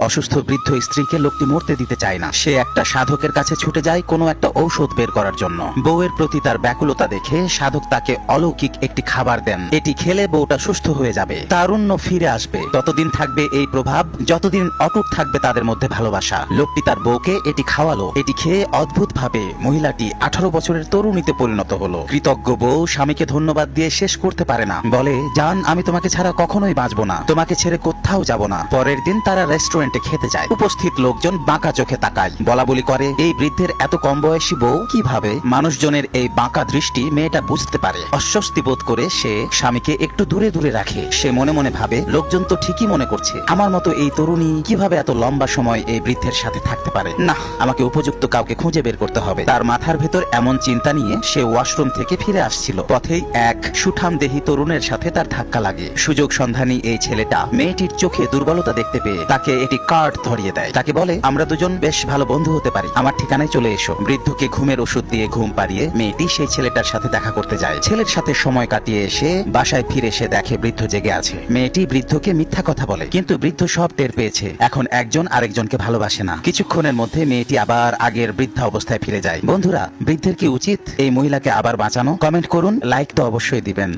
অসুস্থ বৃদ্ধ স্ত্রীকে লোকটি মরতে দিতে চায় না। সে একটা সাধকের কাছে ছুটে যায় কোনো একটা ঔষধ বের করার জন্য। বউয়ের প্রতি তার ব্যাকুলতা দেখে সাধক তাকে অলৌকিক একটি খাবার দেন। এটি খেলে বউটা সুস্থ হয়ে যাবে, তারুণ্য ফিরে আসবে। ততদিন থাকবে এই প্রভাব যতদিন অটুট থাকবে তাদের মধ্যে ভালোবাসা। লোকটি তার বউকে এটি খাওয়ালো। এটি খেয়ে অদ্ভুত ভাবে মহিলাটি 18 বছরের তরুণীতে পরিণত হলো। কৃতজ্ঞ বউ স্বামীকে ধন্যবাদ দিয়ে শেষ করতে পারে না। বলে, জান, আমি তোমাকে ছাড়া কখনোই বাঁচবো না, তোমাকে ছেড়ে কোথাও যাব না। পরের দিন তারা রেস্টুরেন্টে খেতে যায়। উপস্থিত লোকজন বাঁকা চোখে তাকায়, বলা বলি করে, এই বৃদ্ধের এত কম বয়সী বউ কিভাবে? মানুষজনের এই বাঁকা দৃষ্টি মেয়েটা বুঝতে পারে। অস্বস্তি বোধ করে সে স্বামীকে একটু দূরে দূরে রাখে। সে মনে মনে ভাবে, লোকজন তো ঠিকই মনে করছে, আমার মতো এই তরুণী কিভাবে এত লম্বা সময় এই বৃদ্ধের সাথে থাকতে পারে। না, আমাকে উপযুক্ত কাউকে খুঁজে বের করতে হবে। তার মাথার ভেতর এমন চিন্তা নিয়ে সে ওয়াশরুম থেকে ফিরে আসছিল। পথেই এক সুঠাম দেহী তরুণের সাথে তার ধাক্কা লাগে। সুযোগ সন্ধানী এই ছেলেটা মেয়েটির চোখে দুর্বলতা দেখতে পেয়ে তাকে একটি কার্ড ধরিয়ে দেয়। তাকে বলে, আমরা দুজন বেশ ভালো বন্ধু হতে পারি, আমার ঠিকানায় চলে এসো। বৃদ্ধকে ঘুমের ওষুধ দিয়ে ঘুম পাড়িয়ে মেয়েটি সেই ছেলেটার সাথে দেখা করতে যায়। ছেলের সাথে সময় কাটিয়ে এসে বাসায় ফিরে এসে দেখে বৃদ্ধ জেগে আছে। মেয়েটি বৃদ্ধকে মিথ্যা কথা বলে, কিন্তু বৃদ্ধ সব টের পেয়েছে। এখন একজন আরেকজনকে ভালোবাসে না। কিছুক্ষণের মধ্যে মেয়েটি আবার আগের বৃদ্ধা অবস্থায় ফিরে যায়। বন্ধুরা, বৃদ্ধের কি উচিত এই মহিলাকে আবার বাঁচানো? কমেন্ট করুন, লাইক তো অবশ্যই দিবেন।